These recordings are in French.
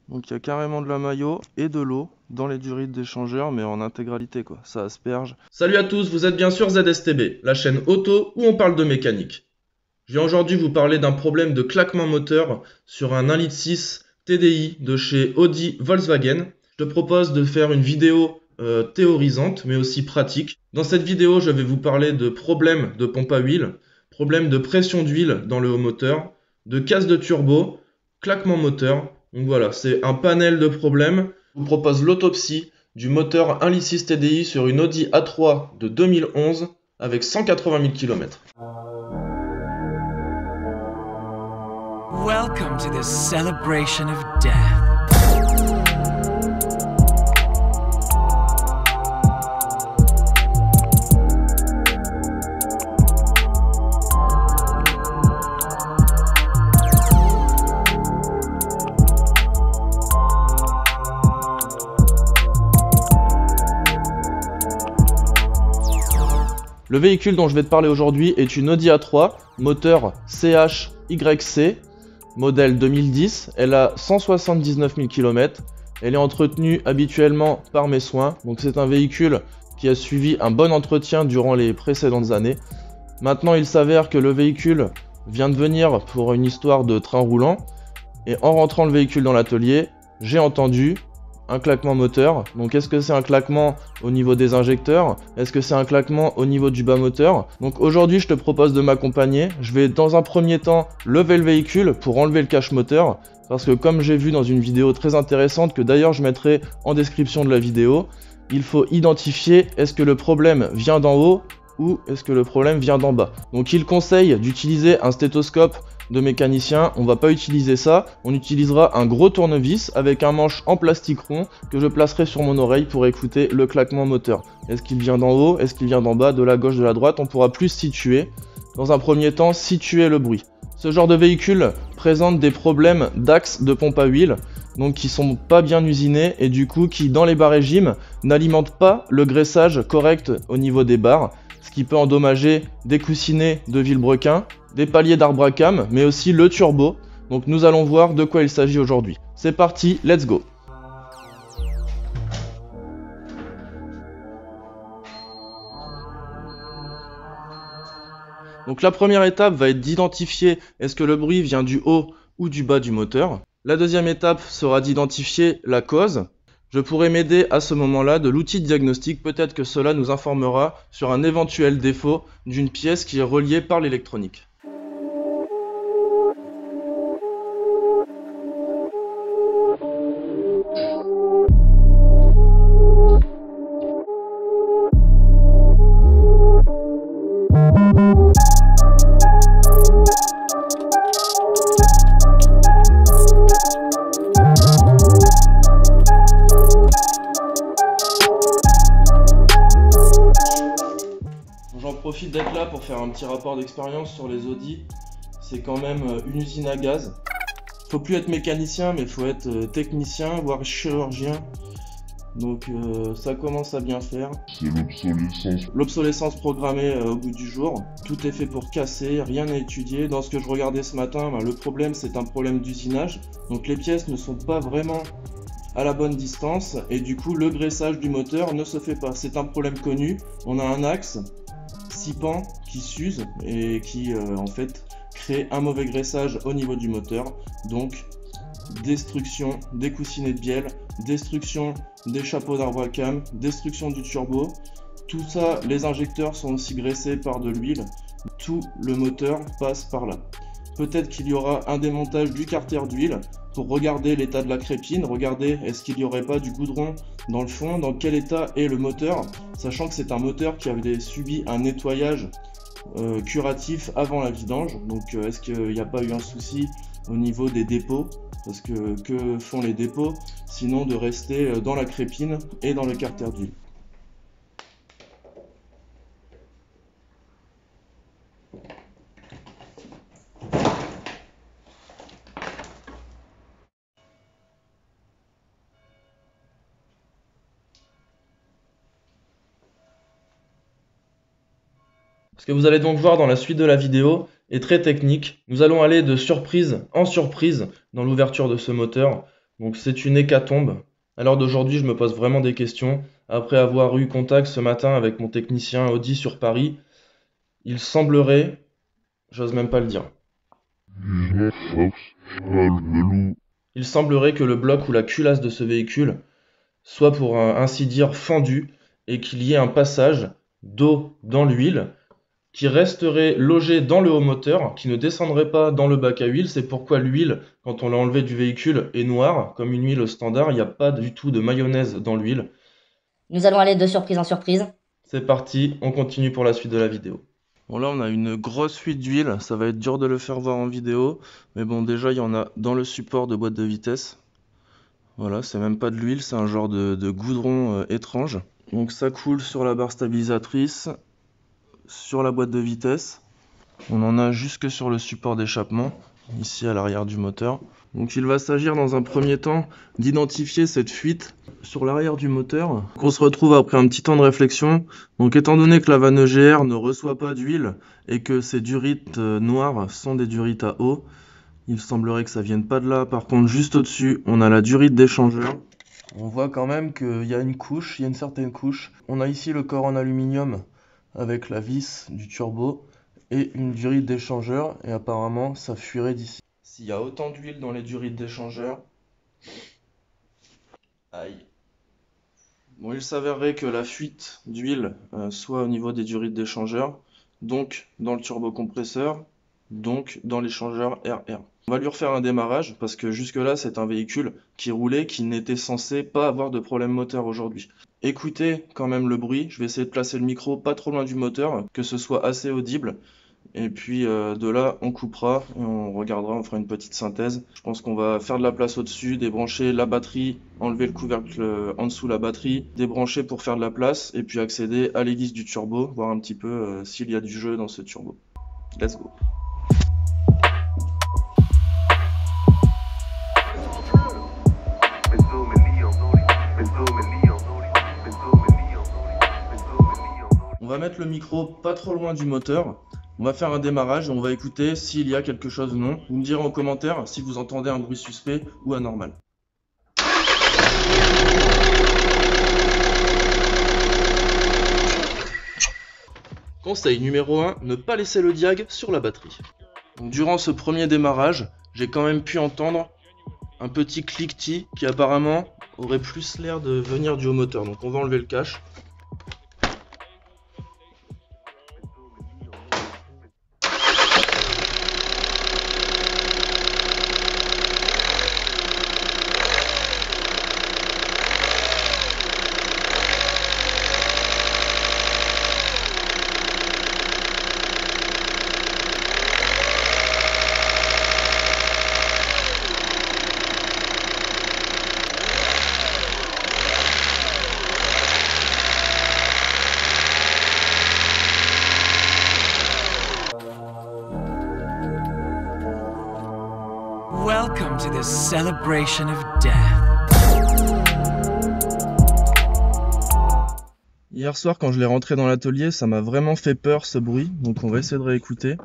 Donc il y a carrément de la maillot et de l'eau dans les durites d'échangeur, mais en intégralité quoi, ça asperge. Salut à tous, vous êtes bien sûr ZSTB, la chaîne auto où on parle de mécanique. Je viens aujourd'hui vous parler d'un problème de claquement moteur sur un 1,6 litre TDI de chez Audi Volkswagen. Je te propose de faire une vidéo théorisante mais aussi pratique. Dans cette vidéo, je vais vous parler de problèmes de pompe à huile, problèmes de pression d'huile dans le haut moteur, de casse de turbo, claquement moteur. Donc voilà, c'est un panel de problèmes. Je vous propose l'autopsie du moteur 1,6 litre TDI sur une Audi A3 de 2011 avec 180 000 km. Welcome to this celebration of death. Le véhicule dont je vais te parler aujourd'hui est une Audi A3, moteur CHYC, modèle 2010. Elle a 179 000 km. Elle est entretenue habituellement par mes soins. Donc c'est un véhicule qui a suivi un bon entretien durant les précédentes années. Maintenant, il s'avère que le véhicule vient de venir pour une histoire de train roulant. Et en rentrant le véhicule dans l'atelier, j'ai entendu un claquement moteur. Donc est-ce que c'est un claquement au niveau des injecteurs? Est-ce que c'est un claquement au niveau du bas moteur? Donc aujourd'hui je te propose de m'accompagner. Je vais dans un premier temps lever le véhicule pour enlever le cache moteur, parce que comme j'ai vu dans une vidéo très intéressante, que d'ailleurs je mettrai en description de la vidéo, il faut identifier est-ce que le problème vient d'en haut ou est-ce que le problème vient d'en bas. Donc il conseille d'utiliser un stéthoscope de mécanicien. On va pas utiliser ça, on utilisera un gros tournevis avec un manche en plastique rond que je placerai sur mon oreille pour écouter le claquement moteur. Est-ce qu'il vient d'en haut, est-ce qu'il vient d'en bas, de la gauche, de la droite? On pourra plus situer. Dans un premier temps, situer le bruit. Ce genre de véhicule présente des problèmes d'axe de pompe à huile, donc qui sont pas bien usinés et du coup qui dans les bas régimes n'alimentent pas le graissage correct au niveau des barres, ce qui peut endommager des coussinets de vilebrequin, des paliers d'arbre à cam, mais aussi le turbo. Donc nous allons voir de quoi il s'agit aujourd'hui. C'est parti, let's go! Donc la première étape va être d'identifier est-ce que le bruit vient du haut ou du bas du moteur. La deuxième étape sera d'identifier la cause. Je pourrais m'aider à ce moment-là de l'outil de diagnostic, peut-être que cela nous informera sur un éventuel défaut d'une pièce qui est reliée par l'électronique. J'en profite d'être là pour faire un petit rapport d'expérience sur les Audi. C'est quand même une usine à gaz. Faut plus être mécanicien, mais faut être technicien, voire chirurgien. Donc ça commence à bien faire. C'est l'obsolescence. L'obsolescence programmée au bout du jour. Tout est fait pour casser, rien n'est étudié. Dans ce que je regardais ce matin, le problème c'est un problème d'usinage. Donc les pièces ne sont pas vraiment à la bonne distance et du coup le graissage du moteur ne se fait pas. C'est un problème connu. On a un axe 6 pans qui s'use et qui en fait crée un mauvais graissage au niveau du moteur. Donc destruction des coussinets de bielle, destruction des chapeaux d'arbre à cam, destruction du turbo. Tout ça, les injecteurs sont aussi graissés par de l'huile. Tout le moteur passe par là. Peut-être qu'il y aura un démontage du carter d'huile pour regarder l'état de la crépine, regarder est-ce qu'il n'y aurait pas du goudron dans le fond, dans quel état est le moteur, sachant que c'est un moteur qui avait subi un nettoyage curatif avant la vidange. Donc est-ce qu'il n'y a pas eu un souci au niveau des dépôts? Parce que font les dépôts sinon de rester dans la crépine et dans le carter d'huile. Ce que vous allez donc voir dans la suite de la vidéo est très technique. Nous allons aller de surprise en surprise dans l'ouverture de ce moteur. Donc c'est une hécatombe. À l'heure d'aujourd'hui, je me pose vraiment des questions. Après avoir eu contact ce matin avec mon technicien Audi sur Paris, il semblerait, j'ose même pas le dire, il semblerait que le bloc ou la culasse de ce véhicule soit pour ainsi dire fendu et qu'il y ait un passage d'eau dans l'huile qui resterait logé dans le haut moteur, qui ne descendrait pas dans le bac à huile. C'est pourquoi l'huile, quand on l'a enlevée du véhicule, est noire, comme une huile standard. Il n'y a pas du tout de mayonnaise dans l'huile. Nous allons aller de surprise en surprise. C'est parti, on continue pour la suite de la vidéo. Bon là on a une grosse fuite d'huile, ça va être dur de le faire voir en vidéo, mais bon déjà il y en a dans le support de boîte de vitesse. Voilà, c'est même pas de l'huile, c'est un genre de goudron étrange. Donc ça coule sur la barre stabilisatrice, sur la boîte de vitesse. On en a jusque sur le support d'échappement, ici à l'arrière du moteur. Donc il va s'agir dans un premier temps d'identifier cette fuite sur l'arrière du moteur. On se retrouve après un petit temps de réflexion. Donc étant donné que la vanne EGR ne reçoit pas d'huile et que ces durites noires sont des durites à eau, il semblerait que ça vienne pas de là. Par contre juste au-dessus on a la durite d'échangeur. On voit quand même qu'il y a une couche, il y a une certaine couche. On a ici le corps en aluminium avec la vis du turbo et une durite d'échangeur et apparemment ça fuirait d'ici. S'il y a autant d'huile dans les durites d'échangeur, aïe. Bon, il s'avérerait que la fuite d'huile soit au niveau des durites d'échangeur, donc dans le turbocompresseur, donc dans l'échangeur RR. On va lui refaire un démarrage parce que jusque-là c'est un véhicule qui roulait, qui n'était censé pas avoir de problème moteur aujourd'hui. Écoutez quand même le bruit, je vais essayer de placer le micro pas trop loin du moteur, que ce soit assez audible. Et puis de là, on coupera et on regardera, on fera une petite synthèse. Je pense qu'on va faire de la place au-dessus, débrancher la batterie, enlever le couvercle en dessous la batterie, débrancher pour faire de la place et puis accéder à l'hélice du turbo, voir un petit peu s'il y a du jeu dans ce turbo. Let's go! On va mettre le micro pas trop loin du moteur. On va faire un démarrage et on va écouter s'il y a quelque chose ou non. Vous me direz en commentaire si vous entendez un bruit suspect ou anormal. Conseil numéro 1, ne pas laisser le diag sur la batterie. Donc, durant ce premier démarrage, j'ai quand même pu entendre un petit cliquetis qui apparemment aurait plus l'air de venir du haut moteur. Donc on va enlever le cache. Welcome to the celebration of death. Hier soir, quand je l'ai rentré dans l'atelier, ça m'a vraiment fait peur ce bruit, donc on va essayer de réécouter.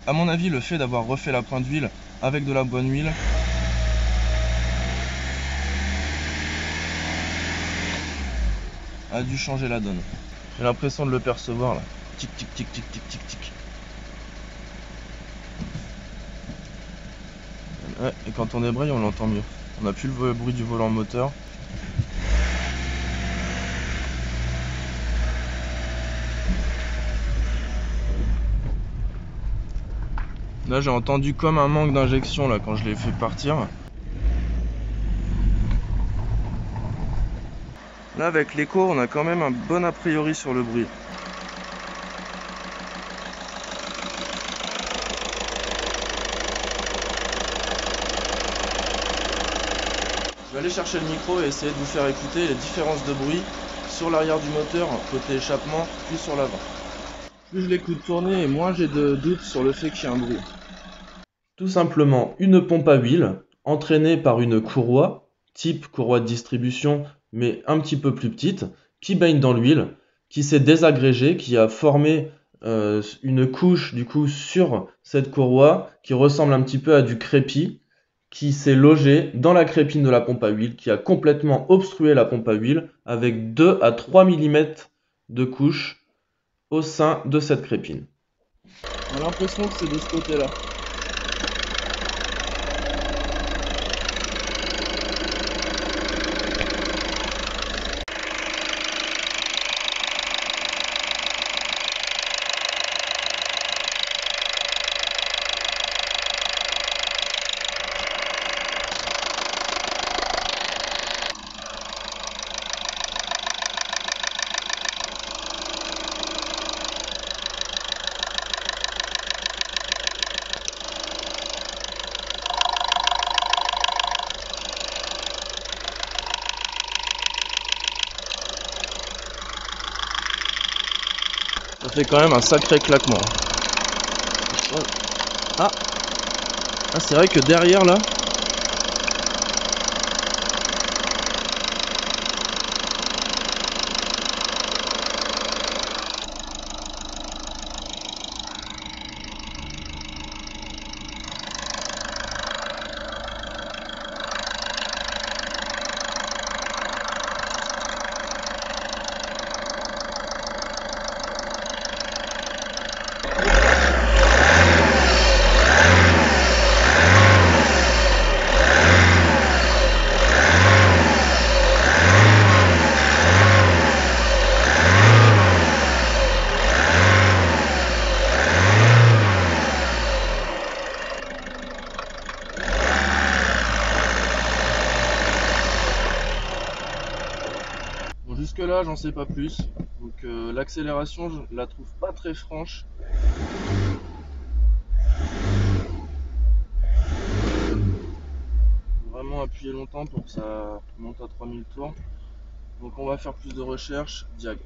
À mon avis, le fait d'avoir refait la pointe d'huile avec de la bonne huile a dû changer la donne. J'ai l'impression de le percevoir là. Tic tic tic tic tic tic tic. Ouais, et quand on débraye, on l'entend mieux. On n'a plus le bruit du volant moteur. Là, j'ai entendu comme un manque d'injection là quand je l'ai fait partir. Là, avec l'écho, on a quand même un bon a priori sur le bruit. Je vais aller chercher le micro et essayer de vous faire écouter les différences de bruit sur l'arrière du moteur, côté échappement, puis sur l'avant. Plus je l'écoute tourner et moins j'ai de doutes sur le fait qu'il y ait un bruit. Tout simplement une pompe à huile entraînée par une courroie, type courroie de distribution, mais un petit peu plus petite, qui baigne dans l'huile, qui s'est désagrégée, qui a formé une couche du coup sur cette courroie qui ressemble un petit peu à du crépi qui s'est logé dans la crépine de la pompe à huile, qui a complètement obstrué la pompe à huile avec 2 à 3 mm de couche au sein de cette crépine. On a l'impression que c'est de ce côté-là. Ça fait quand même un sacré claquement. Ah, c'est vrai que derrière là, bon, jusque là j'en sais pas plus. Donc l'accélération je la trouve pas très franche. Vraiment appuyer longtemps pour que ça monte à 3000 tours. Donc on va faire plus de recherches. Diag.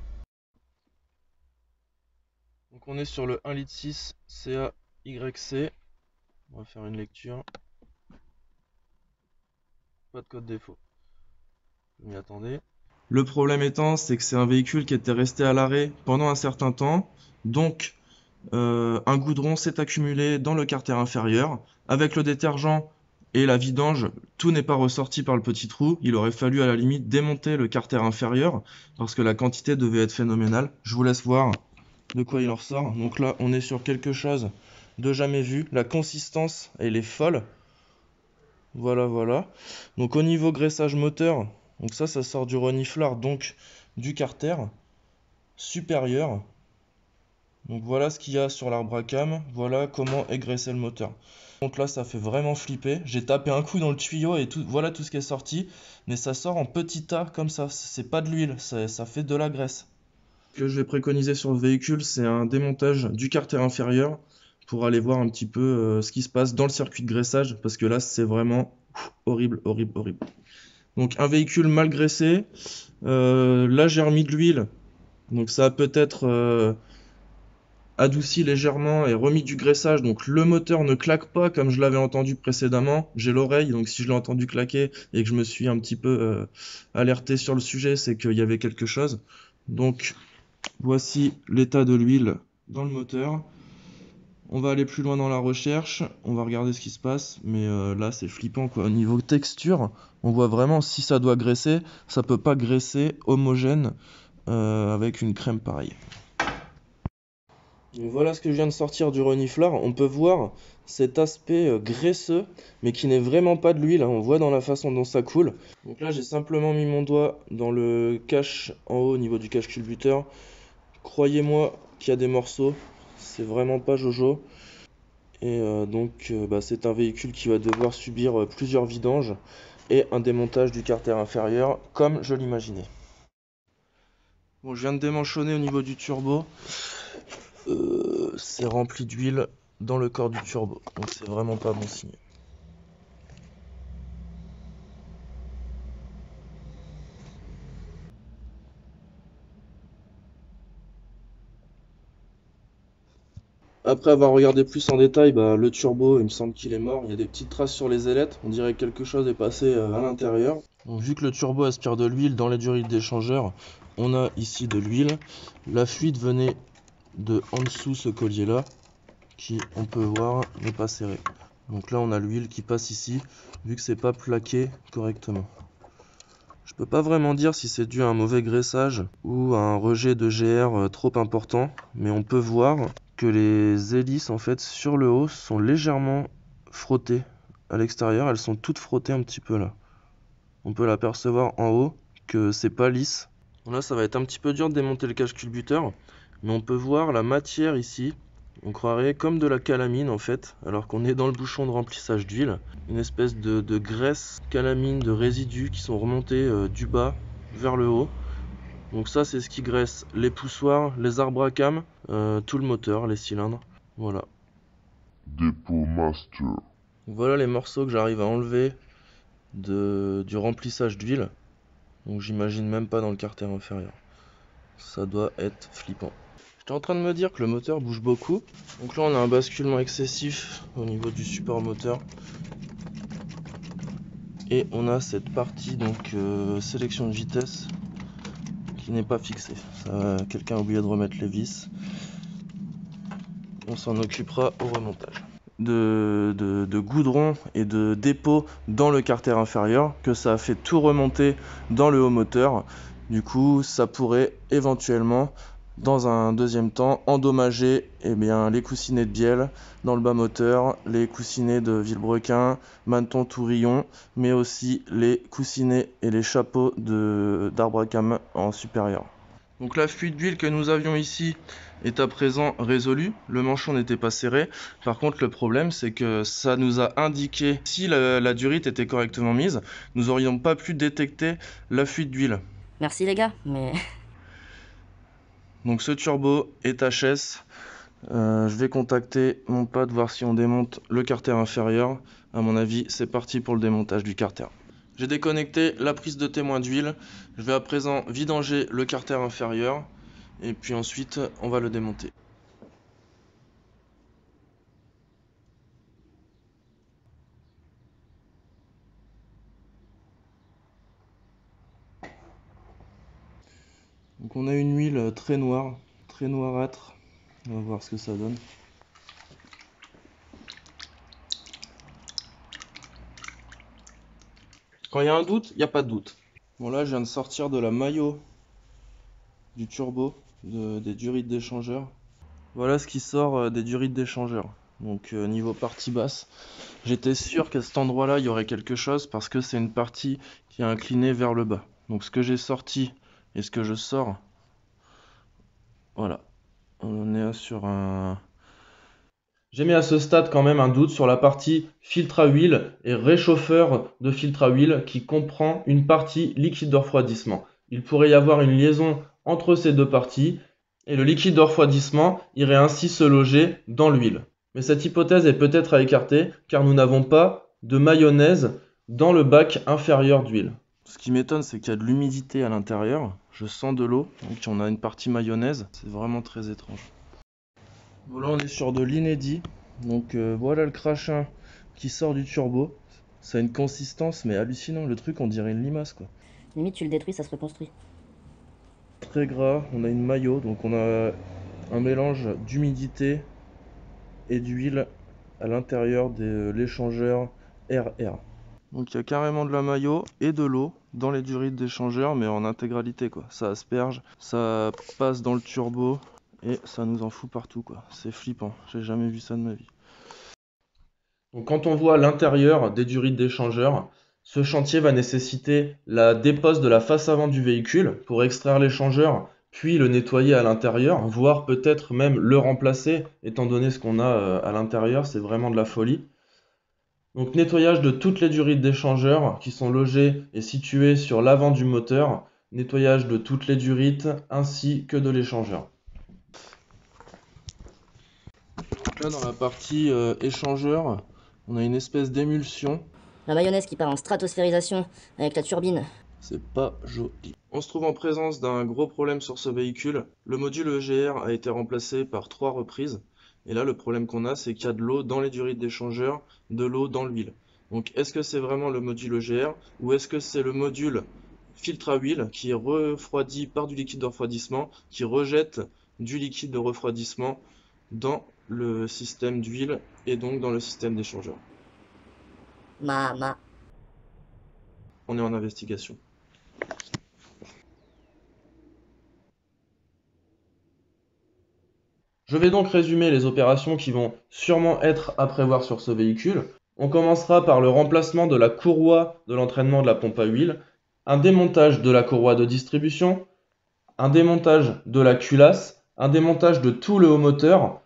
Donc on est sur le 1,6 litre CAYC. On va faire une lecture. Pas de code défaut. Je m'y attendais. Le problème étant, c'est que c'est un véhicule qui était resté à l'arrêt pendant un certain temps. Donc un goudron s'est accumulé dans le carter inférieur. Avec le détergent et la vidange, tout n'est pas ressorti par le petit trou. Il aurait fallu à la limite démonter le carter inférieur parce que la quantité devait être phénoménale. Je vous laisse voir de quoi il en ressort. Donc là, on est sur quelque chose de jamais vu. La consistance, elle est folle. Voilà, voilà. Donc au niveau graissage moteur, donc ça sort du reniflard, donc du carter supérieur. Donc voilà ce qu'il y a sur l'arbre à cam. Voilà comment est graissé le moteur. Donc là, ça fait vraiment flipper. J'ai tapé un coup dans le tuyau et tout, voilà tout ce qui est sorti. Mais ça sort en petits tas comme ça. C'est pas de l'huile, ça fait de la graisse. Ce que je vais préconiser sur le véhicule, c'est un démontage du carter inférieur pour aller voir un petit peu ce qui se passe dans le circuit de graissage. Parce que là, c'est vraiment horrible, horrible, horrible. Donc un véhicule mal graissé. Là, j'ai remis de l'huile. Donc ça a peut-être adouci légèrement et remis du graissage, donc le moteur ne claque pas comme je l'avais entendu précédemment. J'ai l'oreille, donc si je l'ai entendu claquer et que je me suis un petit peu alerté sur le sujet, c'est qu'il y avait quelque chose. Donc voici l'état de l'huile dans le moteur. On va aller plus loin dans la recherche, on va regarder ce qui se passe, mais là c'est flippant quoi. Au niveau texture, on voit vraiment si ça doit graisser, ça peut pas graisser homogène avec une crème pareille. Donc voilà ce que je viens de sortir du reniflard. On peut voir cet aspect graisseux, mais qui n'est vraiment pas de l'huile. On voit dans la façon dont ça coule. Donc là, j'ai simplement mis mon doigt dans le cache en haut au niveau du cache culbuteur. Croyez-moi qu'il y a des morceaux. C'est vraiment pas jojo. Et donc, c'est un véhicule qui va devoir subir plusieurs vidanges et un démontage du carter inférieur, comme je l'imaginais. Bon, je viens de démanchonner au niveau du turbo. C'est rempli d'huile dans le corps du turbo, donc c'est vraiment pas bon signe. Après avoir regardé plus en détail, le turbo, il me semble qu'il est mort. Il y a des petites traces sur les ailettes, on dirait que quelque chose est passé à l'intérieur. Donc, vu que le turbo aspire de l'huile dans les durites d'échangeur, on a ici de l'huile. La fuite venait de en dessous ce collier là qui, on peut voir, n'est pas serré. Donc là on a l'huile qui passe ici vu que c'est pas plaqué correctement. Je peux pas vraiment dire si c'est dû à un mauvais graissage ou à un rejet de GR trop important, mais on peut voir que les hélices en fait sur le haut sont légèrement frottées. À l'extérieur, elles sont toutes frottées un petit peu là. On peut l'apercevoir en haut que c'est pas lisse. Bon, là ça va être un petit peu dur de démonter le cache-culbuteur, mais on peut voir la matière ici. On croirait comme de la calamine en fait, alors qu'on est dans le bouchon de remplissage d'huile. Une espèce de graisse calamine, de résidus qui sont remontés du bas vers le haut. Donc ça c'est ce qui graisse les poussoirs, les arbres à cam, tout le moteur, les cylindres. Voilà. Dépôt master. Voilà les morceaux que j'arrive à enlever du remplissage d'huile. Donc j'imagine même pas dans le carter inférieur. Ça doit être flippant. J'étais en train de me dire que le moteur bouge beaucoup. Donc là on a un basculement excessif au niveau du support moteur. Et on a cette partie donc sélection de vitesse qui n'est pas fixée. Quelqu'un a oublié de remettre les vis. On s'en occupera au remontage. De goudron et de dépôt dans le carter inférieur, que ça a fait tout remonter dans le haut moteur. Du coup ça pourrait éventuellement dans un deuxième temps endommager les coussinets de bielle dans le bas moteur, les coussinets de Villebrequin, Manton Tourillon, mais aussi les coussinets et les chapeaux d'arbre à cam en supérieur. Donc la fuite d'huile que nous avions ici est à présent résolue, le manchon n'était pas serré. Par contre le problème c'est que ça nous a indiqué si la durite était correctement mise, nous n'aurions pas pu détecter la fuite d'huile. Merci les gars, mais... Donc ce turbo est HS. Je vais contacter mon pote voir si on démonte le carter inférieur. À mon avis c'est parti pour le démontage du carter. J'ai déconnecté la prise de témoin d'huile. Je vais à présent vidanger le carter inférieur. Et puis ensuite on va le démonter. Donc on a une huile très noire, très noirâtre. On va voir ce que ça donne. Quand il y a un doute, il n'y a pas de doute. Bon là je viens de sortir de la maillot du turbo, des durites d'échangeur. Voilà ce qui sort des durites d'échangeur. Donc niveau partie basse, j'étais sûr qu'à cet endroit là il y aurait quelque chose parce que c'est une partie qui est inclinée vers le bas. Donc ce que j'ai sorti et ce que je sors, voilà, on est sur un... J'ai mis à ce stade quand même un doute sur la partie filtre à huile et réchauffeur de filtre à huile qui comprend une partie liquide de refroidissement. Il pourrait y avoir une liaison entre ces deux parties et le liquide de refroidissement irait ainsi se loger dans l'huile. Mais cette hypothèse est peut-être à écarter car nous n'avons pas de mayonnaise dans le bac inférieur d'huile. Ce qui m'étonne c'est qu'il y a de l'humidité à l'intérieur, je sens de l'eau, donc on a une partie mayonnaise, c'est vraiment très étrange. Voilà, on est sur de l'inédit. Donc voilà le crachin qui sort du turbo. Ça a une consistance mais hallucinant. Le truc on dirait une limace quoi. Limite tu le détruis, ça se reconstruit. Très gras, on a une maillot. Donc on a un mélange d'humidité et d'huile à l'intérieur de l'échangeur RR. Donc il y a carrément de la maillot et de l'eau dans les durites d'échangeur mais en intégralité quoi. Ça asperge, ça passe dans le turbo. Et ça nous en fout partout quoi, c'est flippant, j'ai jamais vu ça de ma vie. Donc quand on voit l'intérieur des durites d'échangeur, ce chantier va nécessiter la dépose de la face avant du véhicule pour extraire l'échangeur, puis le nettoyer à l'intérieur, voire peut-être même le remplacer, étant donné ce qu'on a à l'intérieur, c'est vraiment de la folie. Donc nettoyage de toutes les durites d'échangeur qui sont logées et situées sur l'avant du moteur, nettoyage de toutes les durites ainsi que de l'échangeur. Là dans la partie échangeur, on a une espèce d'émulsion. La mayonnaise qui part en stratosphérisation avec la turbine. C'est pas joli. On se trouve en présence d'un gros problème sur ce véhicule. Le module EGR a été remplacé par 3 reprises. Et là le problème qu'on a c'est qu'il y a de l'eau dans les durites d'échangeur, de l'eau dans l'huile. Donc est-ce que c'est vraiment le module EGR ou est-ce que c'est le module filtre à huile qui est refroidi par du liquide de refroidissement qui rejette du liquide de refroidissement dans le système d'huile et donc dans le système d'échangeur. On est en investigation. Je vais donc résumer les opérations qui vont sûrement être à prévoir sur ce véhicule. On commencera par le remplacement de la courroie de l'entraînement de la pompe à huile, un démontage de la courroie de distribution, un démontage de la culasse, un démontage de tout le haut moteur,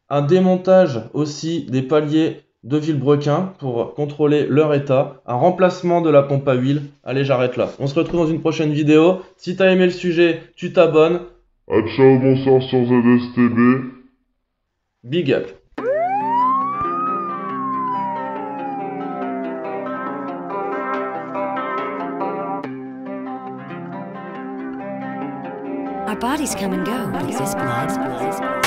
un démontage aussi des paliers de vilebrequin pour contrôler leur état, un remplacement de la pompe à huile. Allez, j'arrête là. On se retrouve dans une prochaine vidéo. Si t'as aimé le sujet, tu t'abonnes. Ciao, bonsoir sur ZSTB. Big up. Our bodies come and go. Is this blood?